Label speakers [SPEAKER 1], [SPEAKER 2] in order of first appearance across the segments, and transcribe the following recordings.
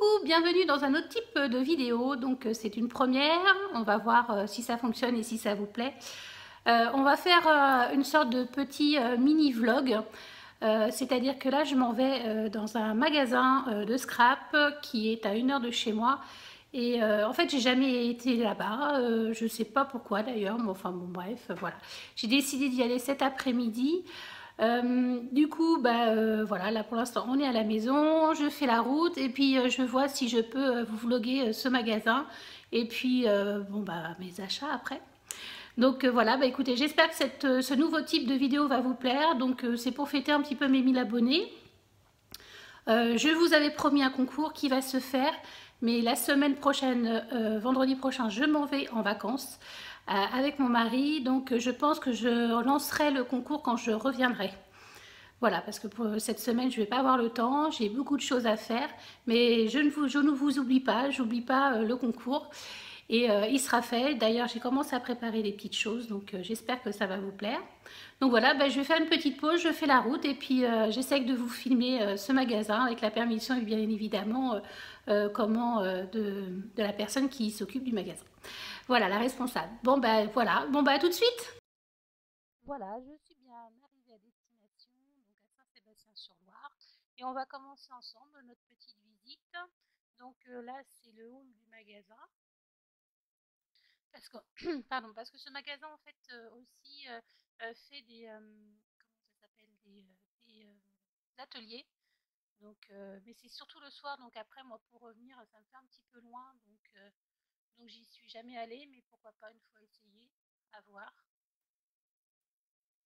[SPEAKER 1] Coucou, bienvenue dans un autre type de vidéo. Donc c'est une première, on va voir si ça fonctionne et si ça vous plaît. On va faire une sorte de petit mini vlog. C'est-à-dire que là je m'en vais dans un magasin de scrap qui est à 1 heure de chez moi. Et en fait j'ai jamais été là-bas, je sais pas pourquoi d'ailleurs, mais enfin bon bref, voilà. J'ai décidé d'y aller cet après-midi. Du coup, voilà, là pour l'instant on est à la maison, je fais la route et puis je vois si je peux vous vloguer ce magasin et puis mes achats après. Donc voilà, écoutez, j'espère que ce nouveau type de vidéo va vous plaire. Donc c'est pour fêter un petit peu mes 1000 abonnés. Je vous avais promis un concours qui va se faire, mais la semaine prochaine, vendredi prochain, je m'en vais en vacances avec mon mari. Donc je pense que je lancerai le concours quand je reviendrai. Voilà, parce que pour cette semaine, je ne vais pas avoir le temps, j'ai beaucoup de choses à faire, mais je ne vous oublie pas, j'oublie pas le concours. Et il sera fait. D'ailleurs, j'ai commencé à préparer des petites choses, donc j'espère que ça va vous plaire. Donc voilà, je vais faire une petite pause, je fais la route et puis j'essaie de vous filmer ce magasin avec la permission et bien évidemment de la personne qui s'occupe du magasin. Voilà, la responsable. Bon, voilà. Bon, à tout de suite. Voilà, je suis bien arrivée à destination, donc à Saint-Sébastien-sur-Loire. Et on va commencer ensemble notre petite visite. Donc là, c'est le hall du magasin. Parce que, pardon, parce que ce magasin, en fait, aussi fait comment ça s'appelle, des ateliers. Donc, mais c'est surtout le soir. Donc après, moi, pour revenir, ça me fait un petit peu loin. Donc j'y suis jamais allée, mais pourquoi pas une fois essayer, à voir.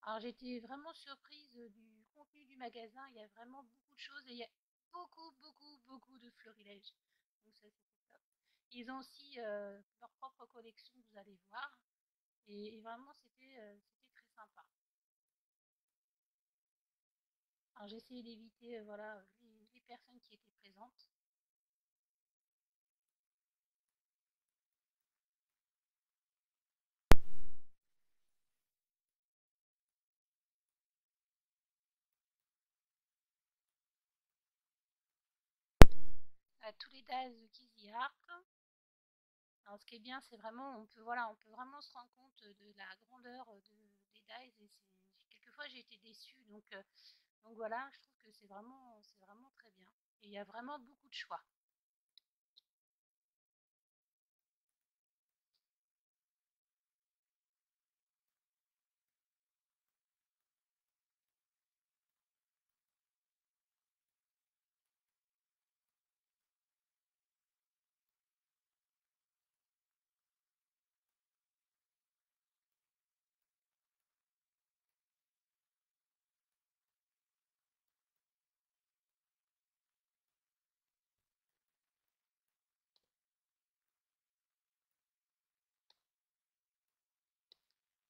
[SPEAKER 1] Alors j'étais vraiment surprise du contenu du magasin, il y a vraiment beaucoup de choses et il y a beaucoup de florilèges. Donc ça c'était top. Ils ont aussi leur propre collection, vous allez voir. Et vraiment c'était très sympa. Alors j'ai essayé d'éviter voilà, les personnes qui étaient présentes. Tous les DAS de Kizzy Art. Alors ce qui est bien, c'est vraiment, on peut vraiment se rendre compte de la grandeur des dies et quelquefois j'ai été déçue. Donc voilà, je trouve que c'est vraiment très bien. Et il y a vraiment beaucoup de choix.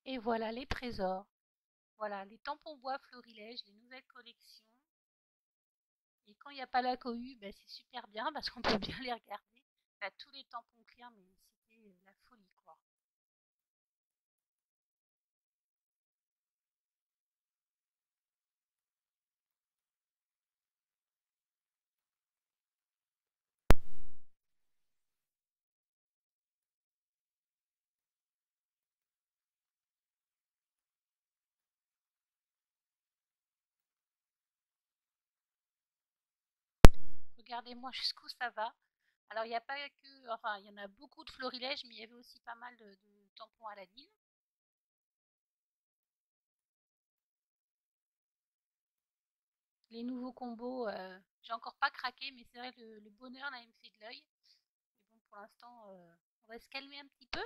[SPEAKER 1] Et voilà les trésors. Voilà les tampons bois florilèges, les nouvelles collections. Et quand il n'y a pas la cohue, c'est super bien parce qu'on peut bien les regarder. Là, tous les tampons clairs, mais c'était la folie quoi. Regardez-moi jusqu'où ça va. Alors il n'y a pas que, enfin il y en a beaucoup de florilèges, mais il y avait aussi pas mal de tampons à la Aladine. Les nouveaux combos, j'ai encore pas craqué, mais c'est vrai que le bonheur là il me fait de l'œil. Mais bon pour l'instant, on va se calmer un petit peu.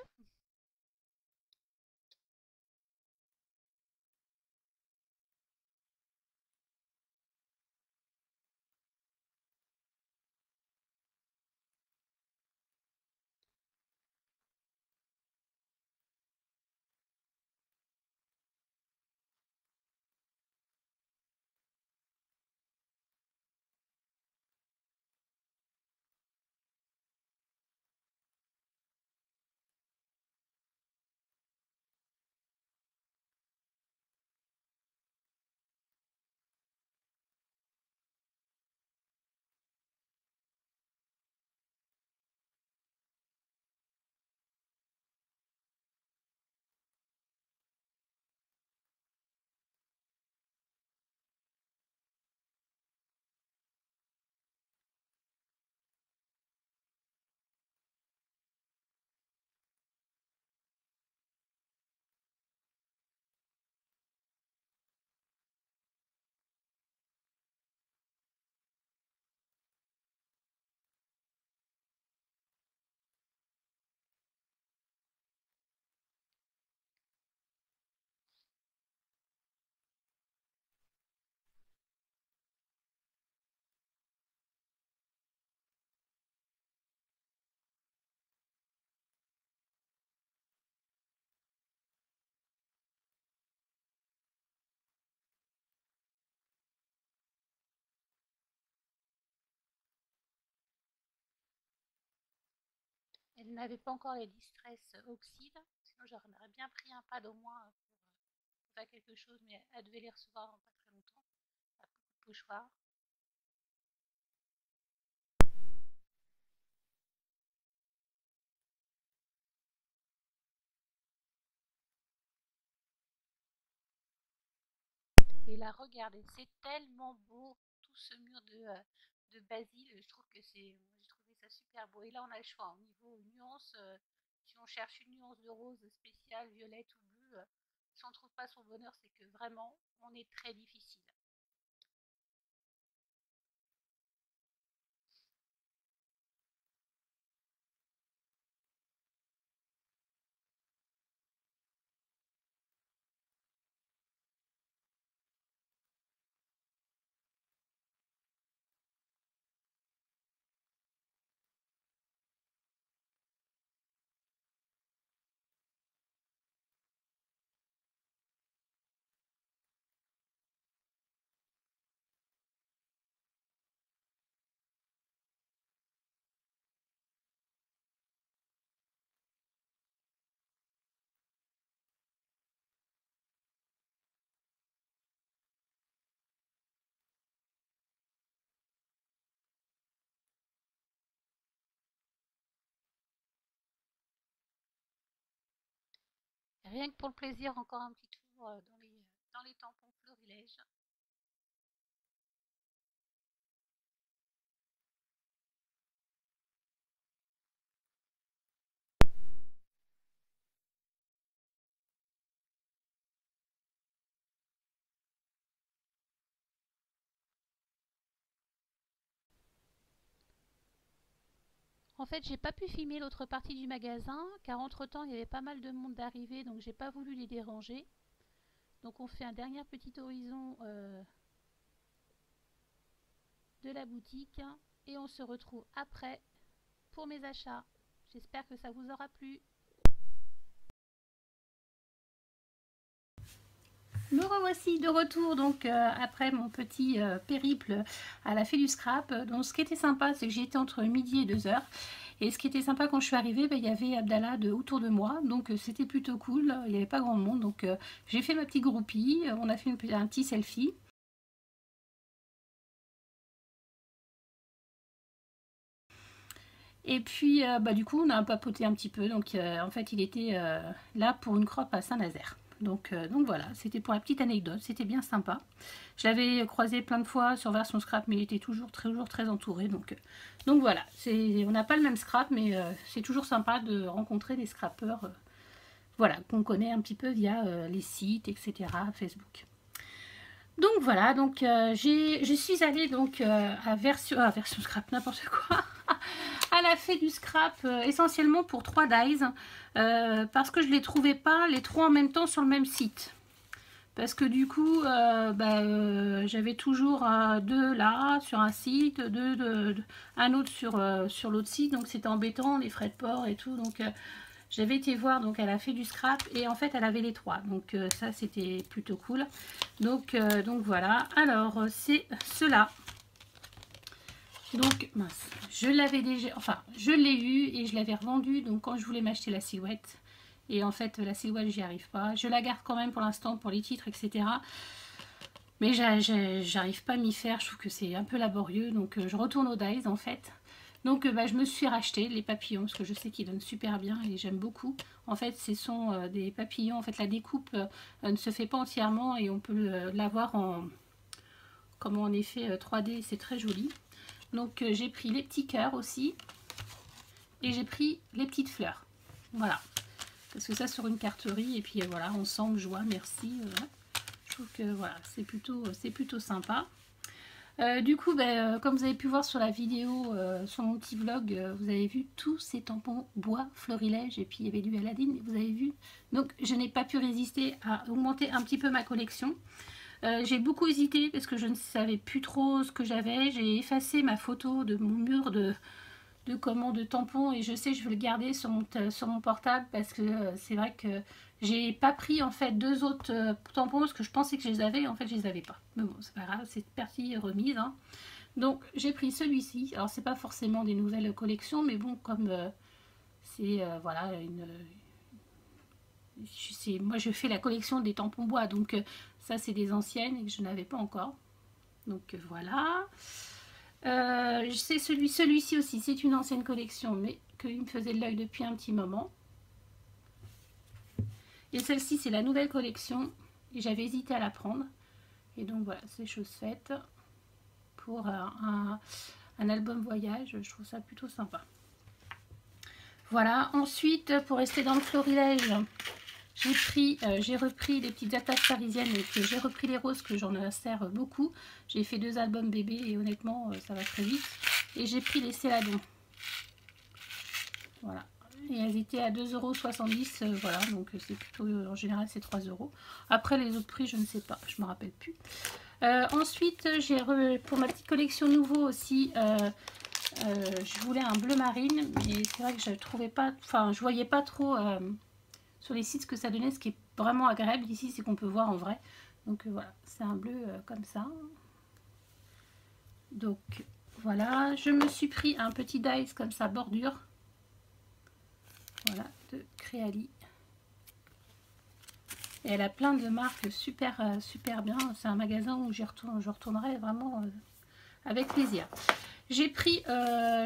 [SPEAKER 1] Elle n'avait pas encore les Distress Oxide, sinon j'aurais bien pris un pad au moins pour faire quelque chose, mais elle devait les recevoir dans pas très longtemps. À beaucoup de pochoirs. Et là, regardez, c'est tellement beau, tout ce mur de basil. Je trouve que j'ai trouvé ça super beau. Et là, on a le choix au niveau nuance. Si on cherche une nuance de rose spéciale, violette ou bleu, si on ne trouve pas son bonheur, c'est que vraiment, on est très difficile. Rien que pour le plaisir, encore un petit tour dans les tampons florilèges. En fait, j'ai pas pu filmer l'autre partie du magasin car entre-temps, il y avait pas mal de monde d'arrivée, donc j'ai pas voulu les déranger. Donc on fait un dernier petit horizon de la boutique et on se retrouve après pour mes achats. J'espère que ça vous aura plu. Me revoici de retour donc après mon petit périple à la Fée du Scrap. Donc ce qui était sympa, c'est que j'étais entre midi et 2h. Et ce qui était sympa quand je suis arrivée, il y avait Abdallah autour de moi, donc c'était plutôt cool, il n'y avait pas grand monde, donc j'ai fait ma petite groupie, on a fait un petit selfie. Et puis du coup on a papoté un petit peu, donc en fait il était là pour une crop à Saint-Nazaire. Donc voilà, c'était pour la petite anecdote, c'était bien sympa. Je l'avais croisé plein de fois sur version scrap, mais il était toujours très entouré. Donc voilà, on n'a pas le même scrap, mais c'est toujours sympa de rencontrer des scrappeurs voilà, qu'on connaît un petit peu via les sites, etc., Facebook. Donc voilà, donc je suis allée donc version scrap, n'importe quoi, à la Fée du Scrap, essentiellement pour 3 dies, parce que je ne les trouvais pas les 3 en même temps sur le même site. Parce que du coup, j'avais toujours 2 là sur un site, un autre sur l'autre site, donc c'était embêtant, les frais de port et tout. Donc j'avais été voir, donc elle a fait du scrap et en fait elle avait les 3. Donc ça c'était plutôt cool. Donc voilà. Alors c'est cela. Donc mince, je l'avais déjà, enfin je l'ai eu et je l'avais revendu. Donc quand je voulais m'acheter la silhouette. Et en fait, la silhouette, j'y arrive pas. Je la garde quand même pour l'instant pour les titres, etc. Mais j'arrive pas à m'y faire. Je trouve que c'est un peu laborieux. Donc, je retourne aux dies, en fait. Donc, je me suis racheté les papillons, parce que je sais qu'ils donnent super bien et j'aime beaucoup. En fait, ce sont des papillons. En fait, la découpe ne se fait pas entièrement et on peut l'avoir en effet 3D. C'est très joli. Donc, j'ai pris les petits cœurs aussi. Et j'ai pris les petites fleurs. Voilà. Parce que ça sur une carterie et puis voilà, ensemble, joie, merci. Je trouve que voilà, c'est plutôt sympa. Du coup, comme vous avez pu voir sur la vidéo, sur mon petit vlog, vous avez vu tous ces tampons bois florilège et puis il y avait du Aladdin, vous avez vu. Donc je n'ai pas pu résister à augmenter un petit peu ma collection. J'ai beaucoup hésité parce que je ne savais plus trop ce que j'avais. J'ai effacé ma photo de mon mur de tampons et je sais je vais le garder sur mon portable parce que c'est vrai que j'ai pas pris en fait 2 autres tampons parce que je pensais que je les avais et en fait je les avais pas, mais bon c'est pas grave, c'est partie remise hein. Donc j'ai pris celui-ci, alors c'est pas forcément des nouvelles collections mais bon comme C'est voilà, moi je fais la collection des tampons bois, donc ça c'est des anciennes et que je n'avais pas encore. Donc voilà. C'est celui-ci aussi, c'est une ancienne collection, mais qu'il me faisait de l'œil depuis un petit moment. Et celle-ci, c'est la nouvelle collection. Et j'avais hésité à la prendre. Et donc voilà, c'est chose faite pour un album voyage. Je trouve ça plutôt sympa. Voilà, ensuite, pour rester dans le florilège, j'ai repris les petites attaches parisiennes et que j'ai repris les roses que j'en insère beaucoup. J'ai fait 2 albums bébés et honnêtement, ça va très vite. Et j'ai pris les céladons. Voilà. Et elles étaient à 2,70 €, voilà, donc c'est plutôt, en général c'est 3 €. Après les autres prix, je ne sais pas, je me rappelle plus. Ensuite, pour ma petite collection nouveau aussi, je voulais un bleu marine, mais c'est vrai que je trouvais pas, enfin je voyais pas trop sur les sites ce que ça donnait. Ce qui est vraiment agréable ici, c'est qu'on peut voir en vrai. Donc voilà, c'est un bleu comme ça. Donc voilà, je me suis pris un petit dice comme ça, bordure. Voilà, de Créali. Et elle a plein de marques super, super bien. C'est un magasin où je retournerai vraiment avec plaisir. J'ai pris,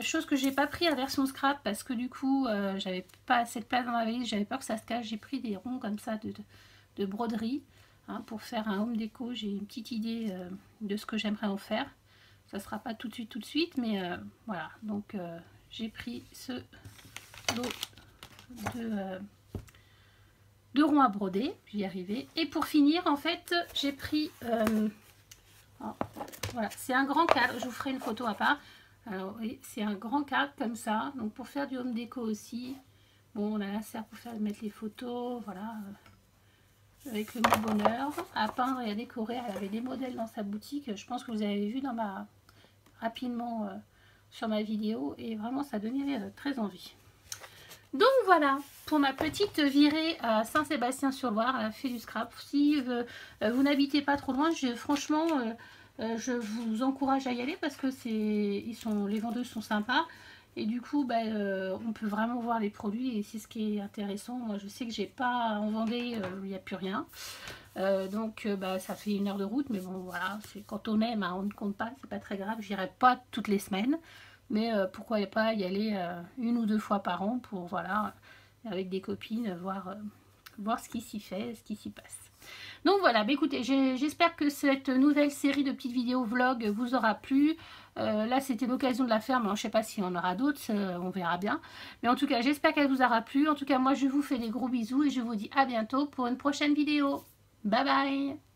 [SPEAKER 1] chose que j'ai pas pris à version scrap parce que du coup, j'avais pas assez de place dans ma valise, j'avais peur que ça se cache. J'ai pris des ronds comme ça de broderie hein, pour faire un home déco. J'ai une petite idée de ce que j'aimerais en faire. Ça sera pas tout de suite, mais voilà. Donc, j'ai pris ce lot de ronds à broder, j'y arrivais. Et pour finir, en fait, j'ai pris, voilà, c'est un grand cadre, je vous ferai une photo à part. Alors oui, c'est un grand cadre comme ça, donc pour faire du home déco aussi. Bon, on a la serre pour mettre les photos, voilà, avec le mot bonheur, à peindre et à décorer. Elle avait des modèles dans sa boutique, je pense que vous avez vu rapidement sur ma vidéo, et vraiment ça donnait très envie. Donc voilà, pour ma petite virée à Saint-Sébastien-sur-Loire, à la Fée du Scrap. Si vous n'habitez pas trop loin, franchement, je vous encourage à y aller parce que les vendeuses sont sympas. Et du coup, on peut vraiment voir les produits et c'est ce qui est intéressant. Moi, je sais que j'ai pas en Vendée, il n'y a plus rien. Donc ça fait 1 heure de route, mais bon voilà, quand on aime, hein, on ne compte pas, c'est pas très grave. J'irai pas toutes les semaines. Mais pourquoi pas y aller 1 ou 2 fois par an pour, voilà, avec des copines, voir ce qui s'y fait, ce qui s'y passe. Donc voilà, écoutez, j'espère que cette nouvelle série de petites vidéos vlog vous aura plu. Là, c'était l'occasion de la faire, mais je ne sais pas s'il y en aura d'autres, on verra bien. Mais en tout cas, j'espère qu'elle vous aura plu. En tout cas, moi, je vous fais des gros bisous et je vous dis à bientôt pour une prochaine vidéo. Bye bye!